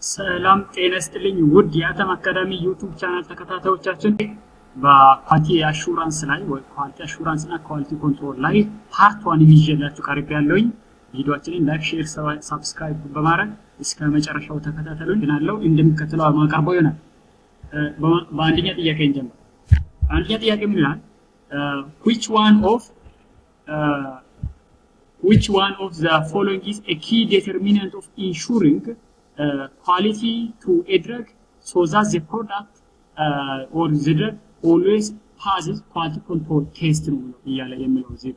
ሰላም ጤና ይስጥልኝ ውድ የአተም አካዳሚ ዩቲዩብ ቻናል ተከታታዮቻችን በኳሊቲ አሹራንስ ላይ ወይ ኳሊቲ አሹራንስ እና ኳሊቲ ኮንትሮል ላይ ፓርት 1 ይዤላችሁ ቀርብ ያለውኝ ቪዲዮአችንን ላይክ ሼር ሰብስክራይብ በማድረግ እስከ መጨረሻው ተከታተሉን እናለው እንደሚከተለው ማቀርበው ይሆናል። በአንደኛ ጥያቄ እንጀምር። አንደኛ ጥያቄ ምን ይላል? which one of the following is a key determinant of ensuring quality to a drug so that the product or the drug always passes quality control test ነው እያለ የሚለው እዚህ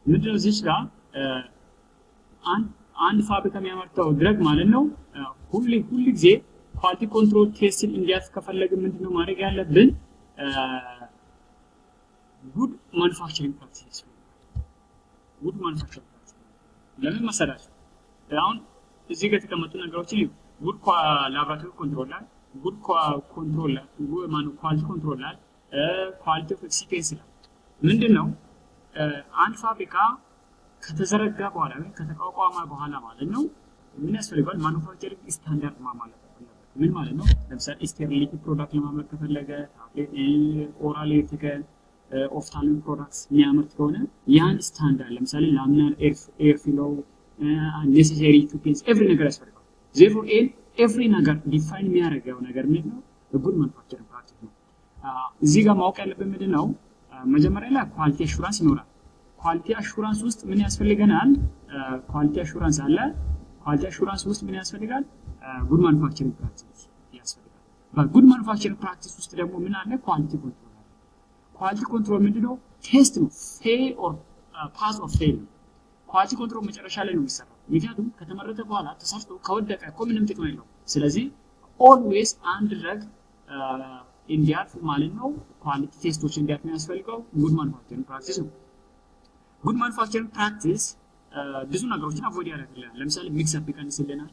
ምንድነው? እዚህ ጋር አንድ ፋብሪካ የሚያመርተው ድረግ ማለት ነው ሁሉ ጊዜ ኳሊቲ ኮንትሮል ቴስትን እንዲያልፍ ከፈለገ ምንድነው ማድረግ ያለብን? ጉድ ማኑፋክቸሪንግ ፕራክቲስ ለምን መሰላችሁ? አሁን እዚህ ጋር የተቀመጡ ነገሮችን ጉድ ላብራቶሪ ኮንትሮላር፣ ጉድ ኮንትሮላር፣ ኳሊቲ ኮንትሮላር፣ ኳሊቲ ኦፍ ኤክስፒሪየንስ ነው። ምንድነው? አንድ ፋብሪካ ከተዘረጋ በኋላ ወይ ከተቋቋመ በኋላ ማለት ነው ምን ያስፈልጋል? ማኑፋክቸሪንግ ስታንዳርድ ማለት ነው። ምን ማለት ነው? ለምሳሌ ስቴሪሊቲ ፕሮዳክት ለማምረት ከፈለገ ኦራል ኤቲካል ኦፍታልሚክ ፕሮዳክትስ የሚያመርት ከሆነ ያን ስታንዳርድ ለምሳሌ ላሚናር ኤር ፍሎ ኔሴሰሪ ኢኩዊፕመንትስ ኤቭሪ ነገር ያስፈልጋል። therefore every ነገር ዲፋይን የሚያደርገው ነገር ምንድነው? ጉድ ማኑፋክቸሪንግ ፕራክቲስ ነው። እዚህ ጋር ማወቅ ያለብን ምንድነው? መጀመሪያ ላይ ኳሊቲ አሹራንስ ይኖራል። ኳሊቲ አሹራንስ ውስጥ ምን ያስፈልገናል? ኳሊቲ አሹራንስ አለ። ኳሊቲ አሹራንስ ውስጥ ምን ያስፈልጋል? ጉድ ማኑፋክቸሪንግ ፕራክቲስ ያስፈልጋል። በጉድ ማኑፋክቸሪንግ ፕራክቲስ ውስጥ ደግሞ ምን አለ? ኳሊቲ ኮንትሮል። ኳሊቲ ኮንትሮል ምንድነው? ቴስት ነው። ፌል ኦር ፓስ ኦር ፌል። ኳሊቲ ኮንትሮል መጨረሻ ላይ ነው የሚሰራው። ምክንያቱም ከተመረተ በኋላ ተሰርቶ ከወደቀ እኮ ምንም ጥቅም የለውም። ስለዚህ ኦልዌስ አንድ ድረግ እንዲያልፍ ማለት ነው ኳሊቲ ቴስቶች እንዲያልፍ የሚያስፈልገው ጉድ ማኑፋክቸሪንግ ፕራክቲስ ነው። ጉድ ማኑፋክቸሪንግ ፕራክቲስ ብዙ ነገሮችን አቮይድ ያደርግልናል። ለምሳሌ ሚክስ አፕ ይቀንስልናል፣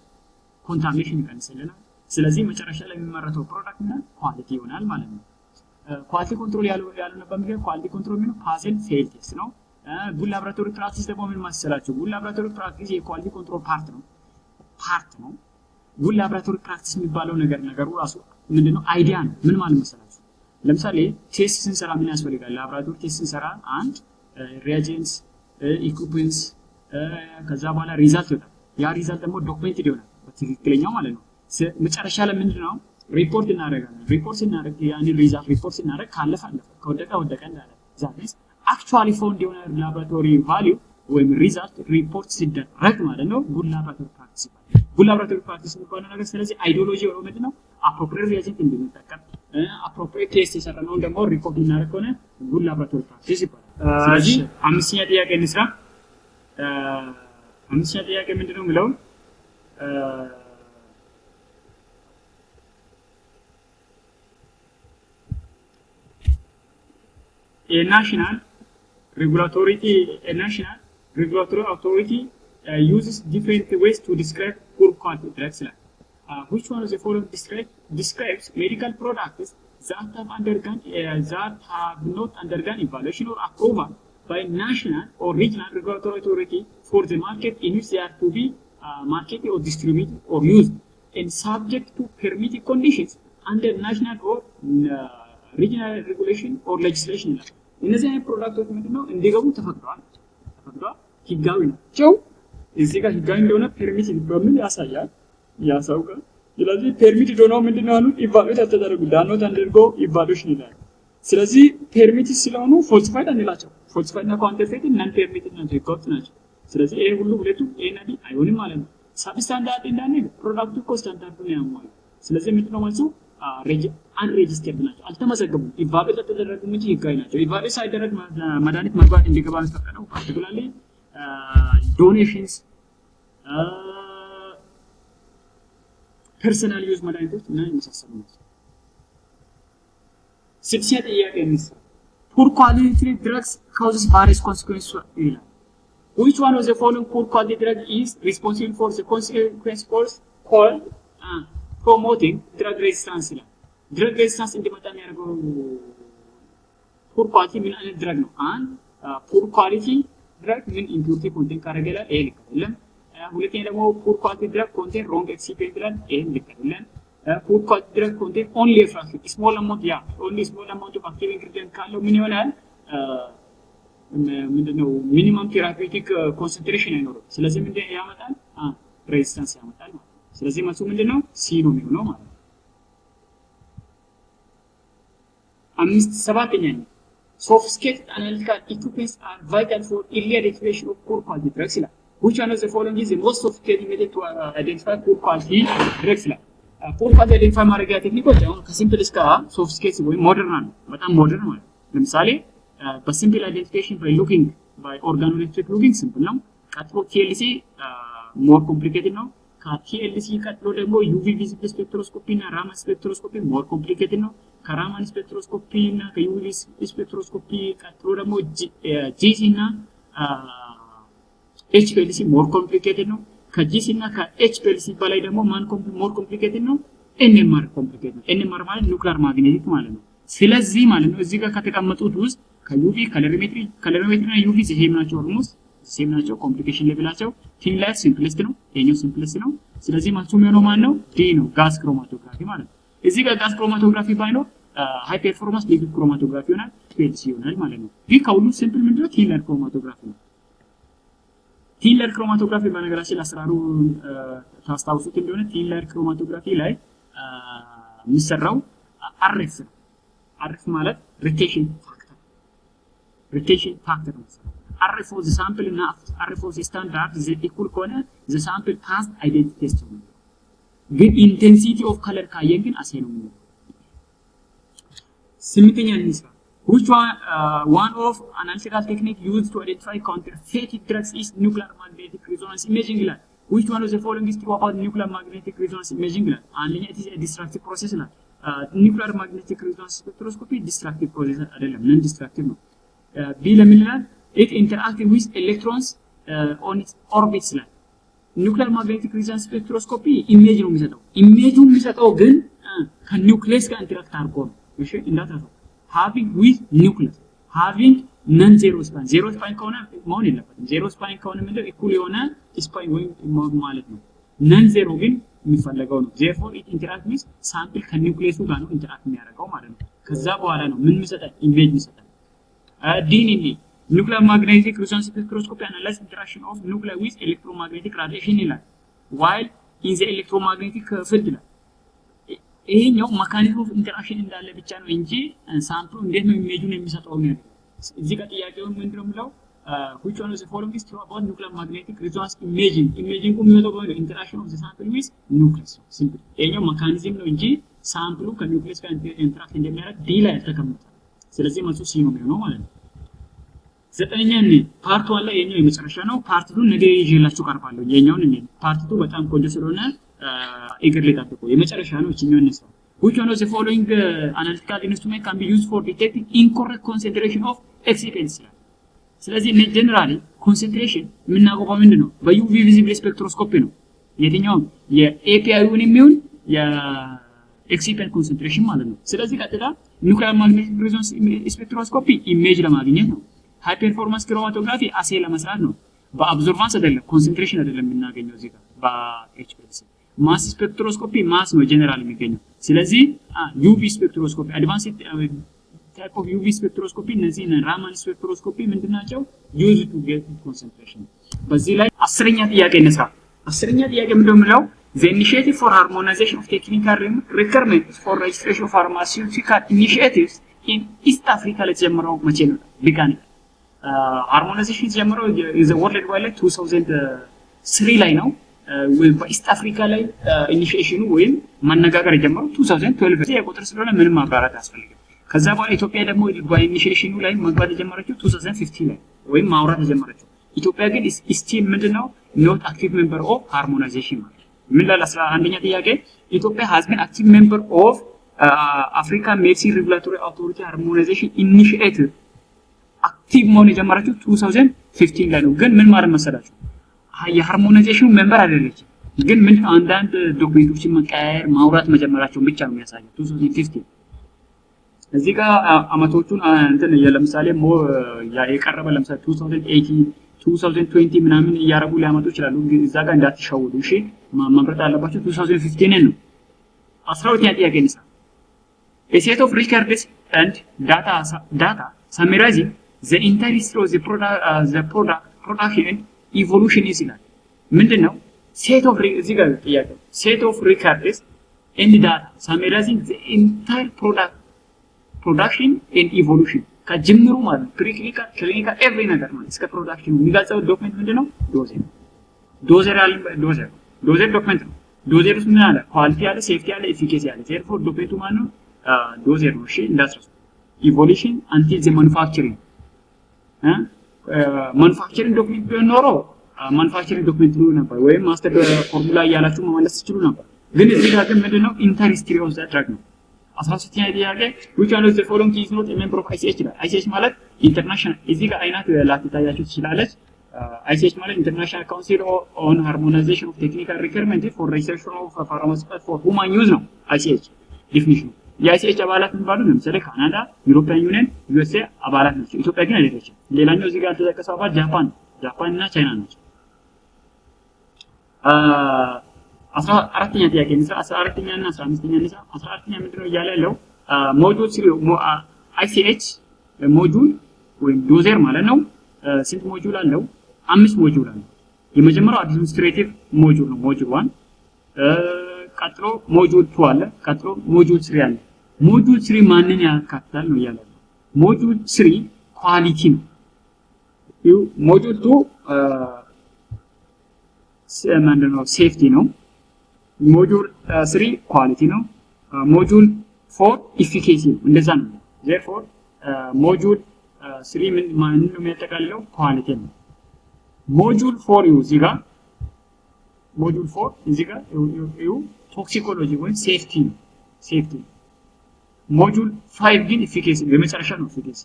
ኮንታሚኔሽን ይቀንስልናል። ስለዚህ መጨረሻ ላይ የሚመረተው ፕሮዳክት እና ኳሊቲ ይሆናል ማለት ነው። ኳሊቲ ኮንትሮል ያልሆነበት ምክንያት ኳሊቲ ኮንትሮል ምን ፓስ ኤንድ ፌል ቴስት ነው። ጉድ ላብራቶሪ ፕራክቲስ ደግሞ ምን ማሰላችሁ? ጉድ ላብራቶሪ ፕራክቲስ የኳሊቲ ኮንትሮል ፓርት ነው። ጉድ ላብራቶሪ ፕራክቲስ የሚባለው ነገሩ ራሱ ምንድነው? አይዲያ ነው። ምን ማለት መሰላችሁ? ለምሳሌ ቴስት ስንሰራ ምን ያስፈልጋል? ላብራቶሪ ቴስት ስንሰራ አንድ ሪአጀንትስ፣ ኢኩዊፕመንትስ ከዛ በኋላ ሪዛልት ይወጣል። ያ ሪዛልት ደግሞ ዶክመንትድ ይሆናል በትክክለኛው ማለት ነው። መጨረሻ ላይ ምንድነው? ሪፖርት እናደርጋለን። ሪፖርት ስናደርግ ያንን ሪዛልት ሪፖርት ስናደርግ ካለፈ ከወደቀ እንዳለ ዛሬስ actually found የሆነ ላብራቶሪ ቫልዩ ወይም ሪዛልት ሪፖርት ሲደረግ ማለት ነው ጉድ ላብራቶሪ ፕራክቲስ ይባላል። ጉድ ላብራቶሪ ፕራክቲስ የሚባለው ነገር ስለዚህ አይዲዮሎጂ ነው ምንድነው? አፕሮፕሪየት ሪአጀንት እንድንጠቀም አፕሮፕሪየት ቴስት የሰራነውን ደግሞ ሪፖርት እናደርግ ከሆነ ጉድ ላብራቶሪ ፕራክቲስ ይባላል። ስለዚህ አምስተኛ ጥያቄ እንስራ። አምስተኛ ጥያቄ ምንድነው የሚለው? A national regulatory authority uses different ways to describe poor quality drugs. Which one of the following describes medical products that have not undergone evaluation or approval by national or regional regulatory authority for the market in which they are to be marketed or distributed or used and subject to permitted conditions under national or regional regulation or legislation? እነዚህ አይነት ፕሮዳክቶች ምንድነው እንዲገቡ ተፈቅዷል ህጋዊ ናቸው። እዚህ ጋር ህጋዊ እንደሆነ ፐርሚት በሚል ያሳውቃል። ስለዚህ ፐርሚት ዶኖ ምንድነው አሉ ኢቫሉዌት አልተደረጉ ዳኖት አንደርጎ ኢቫሉዌሽን ይላል። ስለዚህ ፐርሚት ስለሆኑ ፎልሲፋይድ አንላቸው። ፎልሲፋይድ እና ኳንቲፌት ናን ፐርሚት ናቸው፣ ህገወጥ ናቸው። ስለዚህ ይሄ ሁሉ ሁለቱ ኤናዲ አይሆንም ማለት ነው። ሳብስታንዳርድ እንዳለ ፕሮዳክቱ እኮ ስታንዳርዱን ያሟላል። ስለዚህ ምንድነው ማለት ነው አንሬጂስተርድ ናቸው፣ አልተመዘገቡም። ኢቫሉዌት አልተደረጉም እንጂ ህጋዊ ናቸው። ኢቫሉዌት ሳይደረግ መድኃኒት መግባት እንዲገባ የሚፈቀደው ፓርቲኩላርሊ ዶኔሽንስ፣ ፐርሰናል ዩዝ መድኃኒቶች እና የመሳሰሉ ናቸው። ስድስተኛ ጥያቄ እንስራ። ፑር ኳሊቲ ድረግስ ካውዝስ ቫሪየስ ኮንሲኩዌንስ ይላል። which one of the following poor quality drug is responsible for the consequences called promoting drug resistance ይላል። ድረግ ሬዚስታንስ እንዲመጣ የሚያደርገው ፑር ኳሊቲ ምን አይነት ድረግ ነው? አንድ ፑር ኳሊቲ ድረግ ምን ኢምፒውሪቲ ኮንቴንት ካደረገ ይላል። ይሄ አይደለም ሁለተኛ ደግሞ ፑር ኳሊቲ ድረግ ኮንቴን ሮንግ ኤክሲፒየንት ይላል። ይሄን ልከልን ፑር ኳሊቲ ድረግ ኮንቴን ኦንሊ ፍራክሽን ስሞል አማውንት ያ ኦንሊ ስሞል አማውንት ኦፍ አክቲቭ ኢንግሪዲየንት ካለው ምን ይሆናል? ምንድነው ሚኒመም ቴራፒውቲክ ኮንሰንትሬሽን አይኖርም። ስለዚህ ምንድነው ያመጣል? ሬዚስታንስ ያመጣል ማለት ነው። ስለዚህ መልሱ ምንድነው? ሲ ነው የሚሆነው ማለት ነው። ሰባተኛ ነው sophisticated analytical equipments are vital for early identification of poor quality drugs ይላል። which one of the following is the most sophisticated method to identify poor quality drugs ይላል። poor quality identify ማድረጊያ ቴክኒኮች አሁን ከሲምፕል እስከ ሶፊስቲኬትድ ወይም ሞደርን ነው። በጣም ሞደርን ማለት ለምሳሌ በሲምፕል አይደንቲፊኬሽን by looking by organoleptic looking ሲምፕል ነው። ቀጥሎ TLC more complicated ነው። ከTLC ቀጥሎ ደግሞ UV visible spectroscopy እና Raman spectroscopy more complicated ነው። ከራማን ስፔክትሮስኮፒ እና ከዩቪ ስፔክትሮስኮፒ ቀጥሎ ደግሞ ጂሲ እና ኤችፒኤልሲ ሞር ኮምፕሊኬትድ ነው። ከጂሲ እና ከኤችፒኤልሲ በላይ ደግሞ ማን ሞር ኮምፕሊኬትድ ነው? ኤንኤምአር ኮምፕሊኬትድ ነው። ኤንኤምአር ማለት ኒውክሊየር ማግኔቲክ ማለት ነው። ስለዚህ ማለት ነው እዚህ ጋር ከተቀመጡት ውስጥ ከዩቪ ከለሪሜትሪ እና ዩቪ ሴም ናቸው፣ ኦልሞስት ሴም ናቸው። ኮምፕሊኬሽን ሌቭላቸው ቲን ላይት ሲምፕሊስት ነው፣ ይሄኛው ሲምፕሊስት ነው። ስለዚህ መልሱ የሚሆነው ማን ነው? ዲ ነው፣ ጋስ ክሮማቶግራፊ ማለት ነው። እዚህ ጋር ጋስ ክሮማቶግራፊ ባይኖር ሃይ ፐርፎርማንስ ሊኩዊድ ክሮማቶግራፊ ይሆናል፣ ፒኤልሲ ይሆናል ማለት ነው። ግን ከሁሉ ሲምፕል ምንድነው? ቲን ላየር ክሮማቶግራፊ ነው። ቲን ላየር ክሮማቶግራፊ በነገራችን አሰራሩ ታስታውሱት እንደሆነ ቲን ላየር ክሮማቶግራፊ ላይ የሚሰራው አርኤፍ ነው። አርኤፍ ማለት ሪቴንሽን ፋክተር ነው። አርኤፍ ኦፍ ዘ ሳምፕል እና አርኤፍ ኦፍ ዘ ስታንዳርድ ዘ ኢኩል ከሆነ ዘ ሳምፕል ፓስድ አይደንቲቲ ቴስት ነው። ግን ኢንቴንሲቲ ኦፍ ከለር ካየን ግን አሴ ነው የሚሆነው። ስምንተኛ እንስራ which one of analytical technique used to identify counterfeit drugs is nuclear magnetic resonance imaging ይላል። which one of the following is true about nuclear magnetic resonance imaging ይላል። አንደኛ it is a destructive process ይላል። nuclear magnetic resonance spectroscopy destructive process አይደለም፣ non destructive ነው። ቢ ለምን ይላል? it interacts with electrons on its orbits ይላል። ኒውክሊየር ማግኔቲክ ሪዞናንስ ስፔክትሮስኮፒ ኢሜጅ ነው የሚሰጠው። ኢሜጁን የሚሰጠው ግን ከኒውክሊየስ ጋር ኢንተራክት አድርጎ ነው። እሺ እንዳትረሱ። ሃቪንግ ዊዝ ኒውክሊየስ ሃቪንግ ነን ዜሮ ስፓይን፣ ዜሮ ስፓይን ከሆነ መሆን የለበትም። ዜሮ ስፓይን ከሆነ ምንድነው ኢኩል የሆነ ስፓይን ወይም ማለት ነው። ነን ዜሮ ግን የሚፈለገው ነው። ዜርፎር ኢት ኢንተራክት ዊዝ ሳምፕል ከኒውክሊየሱ ጋር ነው ኢንተራክት የሚያደርገው ማለት ነው። ከዛ በኋላ ነው ምን የሚሰጠን? ኢሜጅ የሚሰጠን። ዲኤንኤ nuclear magnetic resonance spectroscopy analyzes interaction of nuclei with electromagnetic radiation ይላል። while in the electromagnetic field ይላል። ይሄኛው መካኒዝም ኦፍ ኢንተራክሽን እንዳለ ብቻ ነው እንጂ ሳምፕሉ እንዴት ነው ኢሜጁን የሚሰጠው ነው። እዚህ ጋር ጥያቄው ምንድነው የሚለው? which one of the following is true about nuclear magnetic resonance imaging? ኢሜጂንግ የሚሰጠው ነው interaction of the sample with nucleus simple። ይሄኛው መካኒዝም ነው እንጂ ሳምፕሉ ከኒውክሊየስ ጋር ኢንተራክት እንደሚያደርግ ዲ ላይ ተቀምጧል። ስለዚህ መልሱ ሲ ነው የሚሆነው ማለት ነው። ዘጠነኛ ነው ፓርት 1 ላይ የኛው የመጨረሻ ነው። ፓርት 2 ነገ ይዤላችሁ ቀርባለሁ። የኛውን ነው ፓርት 2 በጣም ቆንጆ ስለሆነ እግር ላይ ጠብቁ። የመጨረሻ ነው እቺኛው ነው። which one of the following analytical instrument can be used for detecting incorrect concentration of excipients? ስለዚህ ጀነራሊ ኮንሰንትሬሽን የምናውቀው ምንድነው? በዩቪ ቪዚብል ስፔክትሮስኮፒ ነው። የትኛው የኤፒአይውን የሚሆን የኤክሲፒየንት ኮንሰንትሬሽን ማለት ነው። ስለዚህ ቀጥታ ኒውክሊየር ማግኔቲክ ሬዞናንስ ስፔክትሮስኮፒ ኢሜጅ ለማግኘት ነው። ሃይ ፐርፎርማንስ ክሮማቶግራፊ አሴ ለመስራት ነው። በአብዞርቫንስ አይደለም፣ ኮንሰንትሬሽን አይደለም የምናገኘው እዚህ ጋር በኤችፒኤልሲ። ማስ ስፔክትሮስኮፒ ማስ ነው ጀነራል የሚገኘው። ስለዚህ ዩቪ ስፔክትሮስኮፒ አድቫንስድ ታይፕ ኦፍ ዩቪ ስፔክትሮስኮፒ እነዚህ ራማን ስፔክትሮስኮፒ ምንድናቸው? ዩዝ ቱ ጌት ኮንሰንትሬሽን። በዚህ ላይ አስረኛ ጥያቄ ነሳ። አስረኛ ጥያቄ ምንድነው የሚለው? the initiative for harmonization of technical requirements for registration of pharmaceutical initiatives in East Africa ለጀመረው መቼ ነው? ቢጋን ሃርሞናይዜሽን የተጀመረው ኢዝ ወርልድ ዋይድ ላይ 2003 ላይ ነው። በኢስት አፍሪካ ላይ ኢኒሺዬሽኑ ወይም ማነጋገር የጀመረው 2012 የቁጥር ስለሆነ ምንም ማብራራት አያስፈልግም። ከዛ በኋላ ኢትዮጵያ ደግሞ በኢኒሺዬሽኑ ላይ መግባት የጀመረችው 2015 ላይ ወይም ማውራት የጀመረችው። ኢትዮጵያ ግን ስቲል ምንድነው ኖት አክቲቭ ሜምበር ኦፍ ሃርሞናይዜሽን ማለት ምን ላል 11ኛ ጥያቄ ኢትዮጵያ has been active member of Africa Medicine Regulatory Authority Harmonization Initiative አክቲቭ መሆን የጀመረችው 2015 ላይ ነው። ግን ምን ማለት መሰላችሁ? የሃርሞናይዜሽኑ ሜምበር አይደለች፣ ግን ምን አንዳንድ ዶክመንቶችን መቀያየር ማውራት መጀመራቸውን ብቻ ነው የሚያሳየው 2015። እዚህ ጋር አመቶቹን እንትን ለምሳሌ የቀረበ ለምሳሌ 2018 2020 ምናምን እያረጉ ሊያመጡ ይችላሉ። እዛ ጋር እንዳትሻወዱ እሺ። መምረጥ ያለባችሁ 2015 ነው። 12ኛ ጥያቄ ንሳ a set of records and data summarizing the entire history of the production and evolution is ይላል። ምንድነው set of እዚህ ጋር ጥያቄው set of records and data summarizing the entire production and evolution ከጅምሩ ማለት ነው ፕሪክሊኒካል ክሊኒካል ኤቭሪ ነገር ማለት እስከ ፕሮዳክሽኑ የሚገልጸው ዶክመንት ምንድነው? ዶዘር ዶክመንት ነው። ዶዘር ውስጥ ምን አለ? ኳሊቲ አለ፣ ሴፍቲ አለ፣ ኤፊኬሲ አለ። ዜርፎር ዶክመንቱ ማለት ነው ዶዘር ነው። እሺ እንዳትረሱ። ኢቮሉሽን አንቲል ዘ ማኑፋክቸሪንግ ማኑፋክቸሪንግ ዶክመንት ቢሆን ኖሮ ማኑፋክቸሪንግ ዶክመንት ነው ነበር፣ ወይም ማስተር ፎርሙላ እያላችሁ መመለስ ትችሉ ነበር። ግን እዚህ ጋር ግን ምንድነው ኢንተር ሂስትሪ ኦፍ ዘ ድራግ ነው። 16ኛ ጥያቄ which one of the following is not a member of ICH ይላል። ICH ማለት ኢንተርናሽናል እዚህ ጋር አይናት ላትታያችሁ ትችላለች። ICH ማለት ኢንተርናሽናል ካውንሲል ኦን ሃርሞናይዜሽን ኦፍ ቴክኒካል ሪኳየርመንት ፎር ሪሰርች ኦፍ ፋርማሲውቲካል ፎር ሁማን ዩዝ ነው ICH ዲፊኒሽኑ። የICH አባላት የሚባሉ ለምሳሌ ካናዳ፣ ዩሮፒያን ዩኒየን፣ ዩኤስኤ አባላት ናቸው። ኢትዮጵያ ግን አይደለችም። ሌላኛው እዚህ ጋር ተጠቀሰው አባል ጃፓን እና ቻይና ናቸው። 14ኛ ጥያቄ ንሳ 14ኛ እና 15ኛ ንሳ 14ኛ ምንድነው እያለ ያለው ሞጁል ICH ሞጁል ወይም ዶዘር ማለት ነው። ስንት ሞጁል አለው? 5 ሞጁል አለው። የመጀመሪያው አድሚኒስትሬቲቭ ሞጁል ነው ሞጁል 1። ቀጥሎ ሞጁል 2 አለ። ቀጥሎ ሞጁል 3 አለ። ሞጁል 3 ማንን ያካትታል ነው እያለ ያለው። ሞጁል 3 ኳሊቲ ነው። ሞጁል 2 ምንድነው ሴፍቲ ነው። ሞጁል 3 ኳሊቲ ነው። ሞጁል 4 ኢፊኬሲ ነው። እንደዛ ነው። therefore ሞጁል 3 ምን ነው የሚያጠቃልለው? ኳሊቲ ነው። ሞጁል 4 እዚህ ጋር ሞጁል 4 እዚህ ጋር ቶክሲኮሎጂ ወይ ሴፍቲ ነው። ሞጁል 5 ግን ኢፊኬሲ የመጨረሻ ነው። ኢፊኬሲ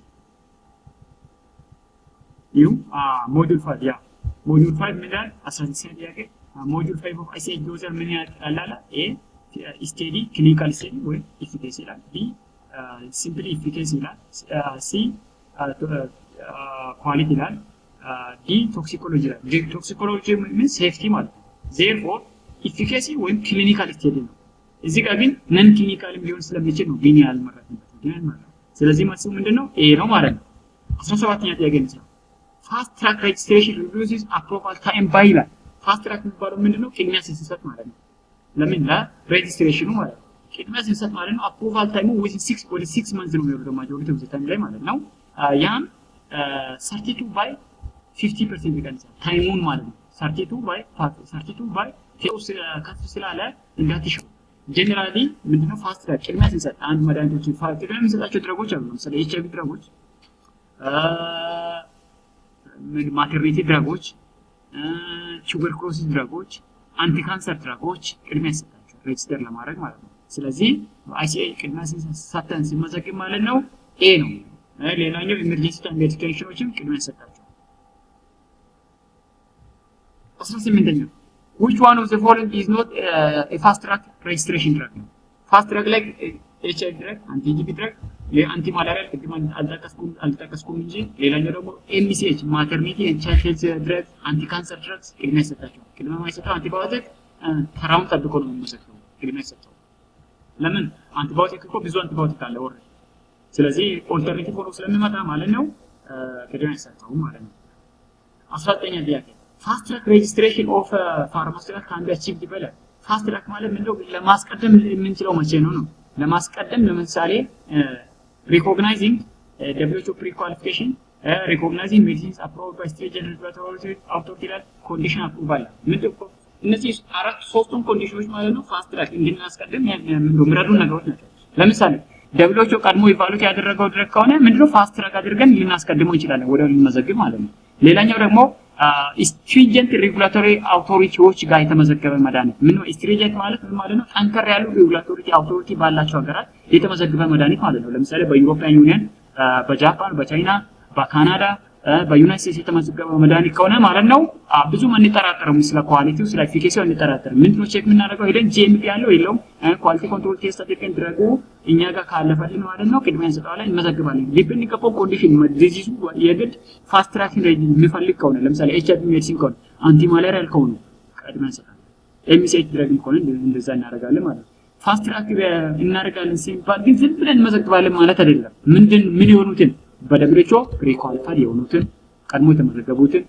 ሞጁል 5 ሞጁል 5 ምን ይላል? 16ኛ ጥያቄ ሞጁል 5 ኦፍ ICH ዶዘር ምን ያጠቃልላል? ኤ ስቴዲ ክሊኒካል ስቴዲ ወይ ኢፊኬሲ ይላል። ቢ ሲምፕሊ ኢፊኬሲ ይላል። ሲ ኳሊቲ ይላል። ዲ ቶክሲኮሎጂ ይላል። ቶክሲኮሎጂ ምን ሴፍቲ ማለት ነው። therefore ኢፊኬሲ ወይም ክሊኒካል ስቴዲ ነው። እዚህ ጋር ግን ነን ክሊኒካልም ሊሆን ስለሚችል ነው ቢኒ ያልመረጥንበት ምክንያት ማለት ነው። ስለዚህ መልሱ ምንድነው? ኤ ነው ማለት ነው። 17ኛ ጥያቄ ነው። ፋስት ትራክ ሬጅስትሬሽን ሪዱስስ አፕሮቫል ታይም ባይ ይላል። ፋስት ትራክ የሚባለው ምንድነው? ቅድሚያ ሲሰጥ ማለት ነው። ለምን ለሬጅስትሬሽኑ ማለት ነው። ቅድሚያ ሲሰጥ ማለት ነው። አፕሮቫል ታይሙ within 6 months ነው የሚሆነው ማጆሪቲ ኦፍ ዘ ታይም ላይ ማለት ነው። ያም 32 ባይ 50% ይቀንሳል ታይሙን ማለት ነው። 32 ባይ ቴዎስ ካትር ስላለ እንዳትሽው ጀነራሊ ምንድነው ፋስት ትራክ ቅድሚያ ሲሰጥ አንድ መድኃኒቶችን ቅድሚያ የሚሰጣቸው ድረጎች አሉ። ለምሳሌ HIV ድረጎች፣ ማተርኒቲ ድረጎች፣ ቱበርኩሎሲስ ድረጎች፣ አንቲ ካንሰር ድረጎች ቅድሚያ ይሰጣቸው ሬጅስተር ለማድረግ ማለት ነው። ስለዚህ በአይሲኤ ቅድሚያ ሲሰጠን ሲመዘግብ ማለት ነው ኤ ነው። ሌላኛው ኢመርጀንሲ ሜዲኬሽኖችም ቅድሚያ ይሰጣቸው። 18ኛው which one of the following is not a fast track registration drug? fast track like HIV drug, anti-TB drug, anti malarial ቅድም አልጠቀስኩም እንጂ ሌላኛው ደግሞ MCH maternity and child health drug, anti cancer drugs ቅድሚያ ይሰጣቸው። ቅድሚያ የማይሰጠው አንቲባዮቲክ ተራውን ጠብቆ ነው የሚሰጠው። ቅድሚያ ይሰጣቸው። ለምን? አንቲባዮቲክ እኮ ብዙ አንቲባዮቲክ አለ ወር ስለዚህ ኦልተርኔቲቭ ሆኖ ስለሚመጣ ማለት ነው ቅድሚያ ይሰጣቸው ማለት ነው። 19ኛ ጥያቄ ፋስት ትራክ ሬጅስትሬሽን ኦፍ ፋርማሲውቲካል ካን ቢ አቺቭድ ይባላል። ፋስት ትራክ ማለት ምንድነው? ለማስቀደም የምንችለው መቼ ነው? ለማስቀደም ለምሳሌ ሪኮግናይዚንግ WHO pre-qualification, recognizing medicines approved by state regulatory authority condition approval ምንድነው? እነዚህ ሶስቱም ኮንዲሽኖች ማለት ነው ፋስት ትራክ እንድናስቀድም የሚረዱ ነገሮች ናቸው። ለምሳሌ WHO ቀድሞ ኢቫሉዌት ያደረገው ድረግ ከሆነ ምንድነው ፋስት ትራክ አድርገን ልናስቀድመው እንችላለን ወዲያው ልንመዘግብ ማለት ነው። ሌላኛው ደግሞ stringent regulatory authorities ጋር የተመዘገበ መድኃኒት ምን ነው? stringent ማለት ምን ማለት ነው? ጠንከር ያሉ regulatory authority ባላቸው ሀገራት የተመዘገበ መድኃኒት ማለት ነው። ለምሳሌ በዩሮፒያን ዩኒየን፣ በጃፓን፣ በቻይና፣ በካናዳ፣ በዩናይትድ ስቴትስ የተመዘገበ መድኃኒት ከሆነ ማለት ነው ብዙ አንጠራጠርም ስለ ኳሊቲው ስለ ኤፊኬሲው አንጠራጠርም። ምንድነው ቼክ የምናደርገው ሄደን ጂኤምፒ ያለው የለውም ኳሊቲ ኮንትሮል ቴስት አድርገን ድረጉ እኛ ጋር ካለፈልን ማለት ነው ቅድሚያ እንሰጠዋለን እንመዘግባለን። ዲፔንድ ከፖ ኮንዲሽን ዲዚዙ የግድ ፋስት ትራክ የሚፈልግ ከሆነ ለምሳሌ ኤችአይቪ ሜዲሲን ከሆነ አንቲ ማላሪያል ከሆነ ቅድሚያ እንሰጣለን። ኤምሲኤች ድረግም ከሆነ እንደዛ እናደርጋለን ማለት ነው። ፋስት ትራክ እናደርጋለን ሲባል ግን ዝም ብለን እንመዘግባለን ማለት አይደለም። ምን የሆኑትን በደብሊውኤችኦ ፕሪኳሊፋይድ የሆኑትን ቀድሞ የተመዘገቡትን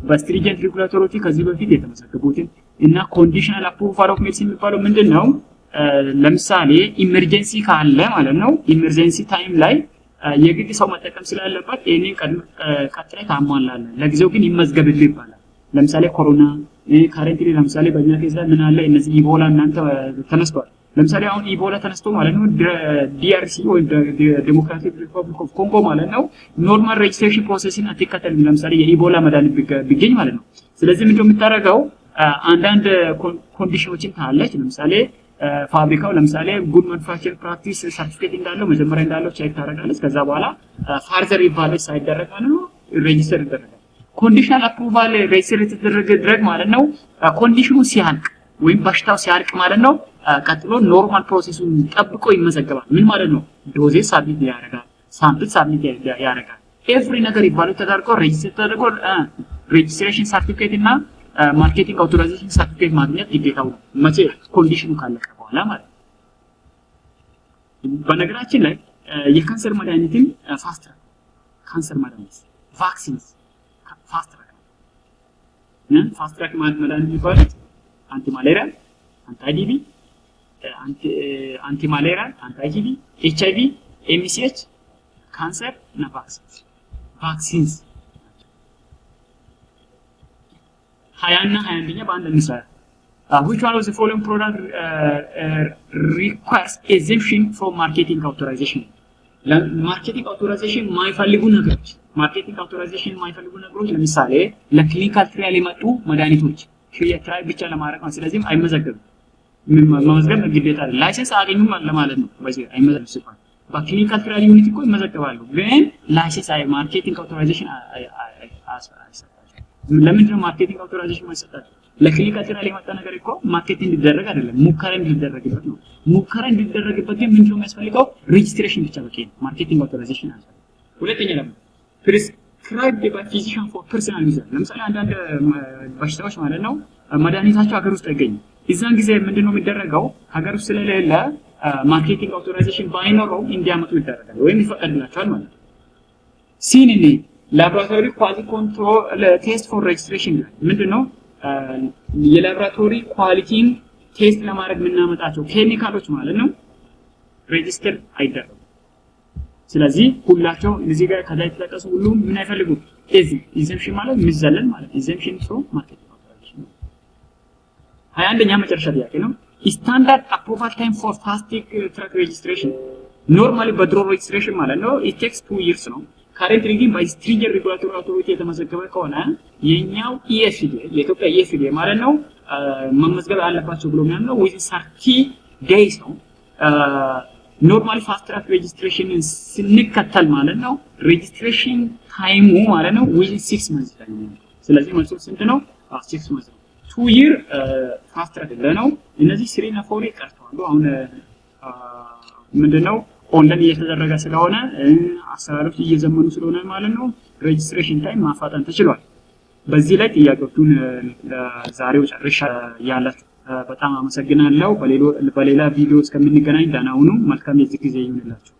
በስትሪጀንት ሬጉላቶሮች ከዚህ በፊት የተመዘገቡትን እና ኮንዲሽናል አፕሩቫል ኦፍ ሜዲሲን የሚባለው ምንድነው? ለምሳሌ ኢመርጀንሲ ካለ ማለት ነው ኢመርጀንሲ ታይም ላይ የግድ ሰው መጠቀም ስላለበት እኔን ቀጥታ ታሟላለህ ለጊዜው ግን ይመዝገብልህ ይባላል። ለምሳሌ ኮሮና ካረንትሊ ለምሳሌ በእኛ ኬዝ ላይ ምን አለ እነዚህ ኢቦላ እናንተ ተነስቷል። ለምሳሌ አሁን ኢቦላ ተነስቶ ማለት ነው ዲአርሲ ወይ ዴሞክራቲክ ሪፐብሊክ ኦፍ ኮንጎ ማለት ነው ኖርማል ሬጅስትሬሽን ፕሮሰስን አትከተልም። ለምሳሌ የኢቦላ መድኃኒት ቢገኝ ማለት ነው። ስለዚህ ምንድነው የምታደርገው አንዳንድ ኮንዲሽኖችን ታለች። ለምሳሌ ፋብሪካው ለምሳሌ ጉድ ማኑፋክቸር ፕራክቲስ ሰርቲፊኬት እንዳለው መጀመሪያ እንዳለው ቼክ ታደርጋለች። ከዛ በኋላ ፋርዘር ኢቫሉዌት ሳይደረግ ማለት ነው ሬጅስተር ይደረጋል። ኮንዲሽናል አፕሩቫል ሬጅስተር የተደረገ ድረግ ማለት ነው ኮንዲሽኑ ሲያልቅ ወይም በሽታው ሲያልቅ ማለት ነው ቀጥሎ ኖርማል ፕሮሰሱን ጠብቆ ይመዘገባል። ምን ማለት ነው ዶዜጅ ሳብሚት ያደርጋል፣ ሳምፕል ሳብሚት ያደርጋል። ኤቭሪ ነገር ይባሉ ተደርጎ ሬጅስተር ተደርጎ ሬጅስትሬሽን ሰርቲፊኬት እና ማርኬቲንግ አውቶራይዜሽን ሰርቲፊኬት ማግኘት ግዴታው ነው መቼ ኮንዲሽኑ ካለቀ በኋላ ማለት ነው። በነገራችን ላይ የካንሰር መድኃኒትን ፋስት ትራክ ካንሰር መድኃኒት ቫክሲንስ ፋስት ትራክ ፋስት ትራክ መድኃኒት ይባላል። አንቲ ማላሪያል፣ አንቲ አይዲቪ፣ አንቲ ማላሪያል፣ አንቲ አይዲቪ፣ ኤችአይቪ፣ ኤምሲኤች፣ ካንሰር እና ቫክሲንስ 20 እና 21ኛ በአንድ እንስራ። which one of the following product requires exemption from marketing authorization? ማርኬቲንግ አውቶራይዜሽን የማይፈልጉ ነገሮች ለምሳሌ ለክሊኒካል ትራያል የመጡ መድኃኒቶች ትራያል ብቻ ለማድረግ ነው። ስለዚህ አይመዘገብም። መመዝገብ ግዴታ አይደለም። ላይሰንስ አገኙም ለማለት ነው። በዚህ አይመዘገብም ሲባል በክሊኒካል ትራያል ዩኒት እኮ ይመዘገባሉ፣ ግን ላይሰንስ ማርኬቲንግ አውቶራይዜሽን ለምንድን ነው ማርኬቲንግ አውቶራይዜሽን ማይሰጣቸው? ለክሊኒካል ትራያል የመጣ ነገር እኮ ማርኬቲንግ እንዲደረግ አይደለም ሙከራ እንዲደረግበት ነው። ሙከራ እንዲደረግበት ግን ምንድን ነው የሚያስፈልገው? ሬጅስትሬሽን ብቻ በቂ ነው። ማርኬቲንግ አውቶራይዜሽን አለ። ሁለተኛ ደግሞ prescribed by physician for personal use። ለምሳሌ አንዳንድ በሽታዎች ማለት ነው መድኃኒታቸው ሀገር ውስጥ አይገኝም። እዛን ጊዜ ምንድነው የሚደረገው? ሀገር ውስጥ ስለሌለ ማርኬቲንግ አውቶራይዜሽን ባይኖረው እንዲያመጡ ይደረጋል ወይም ይፈቀድላቸዋል ማለት ነው። ሲኒኒ ላቦራቶሪ ኳሊቲ ኮንትሮል ቴስት ፎር ሬጅስትሬሽን ምንድነው? የላቦራቶሪ ኳሊቲን ቴስት ለማድረግ የምናመጣቸው ኬሚካሎች ማለት ነው ሬጅስተር አይደረጉም። ስለዚህ ሁላቸው እዚህ ጋር ከላይ የተጠቀሱ ሁሉ ምን አይፈልጉም? ኤግዘምፕሽን ማለት ምዘለን ማለት ኤግዘምፕሽን ፍሮም ማርኬቲንግ አውቶራይዜሽን። 21ኛ መጨረሻ ጥያቄ ነው። ስታንዳርድ አፕሩቫል ታይም ፎር ፋስት ትራክ ሬጅስትሬሽን ኖርማሊ በድሮ ሬጅስትሬሽን ማለት ነው it takes 2 years ነው። ካረንትሊ ግን ባይ ስትሪንጀንት ሬጉላቶሪ አውቶሪቲ የተመዘገበ ከሆነ የኛው EFDA የኢትዮጵያ EFDA ማለት ነው መመዝገብ አለባቸው ብሎ የሚያምነው within 30 days ነው። ኖርማሊ ፋስት ትራክ ሬጅስትሬሽን ስንከተል ማለት ነው ሬጅስትሬሽን ታይሙ ማለት ነው within 6 months ላይ ነው። ስለዚህ መልሱ ስንት ነው? 6 months ነው። 2 year ፋስት ትራክ ነው። እነዚህ 3 እና 4 ቀርተዋል። አሁን ምንድነው ኦንላይን እየተደረገ ስለሆነ አሰራሮች እየዘመኑ ስለሆነ ማለት ነው ሬጅስትሬሽን ታይም ማፋጠን ተችሏል። በዚህ ላይ ጥያቄዎቹን ለዛሬው ጨርሻ ያላችሁ በጣም አመሰግናለሁ። በሌላ ቪዲዮ እስከምንገናኝ ደህና ሁኑ። መልካም የዚህ ጊዜ ይሁንላችሁ።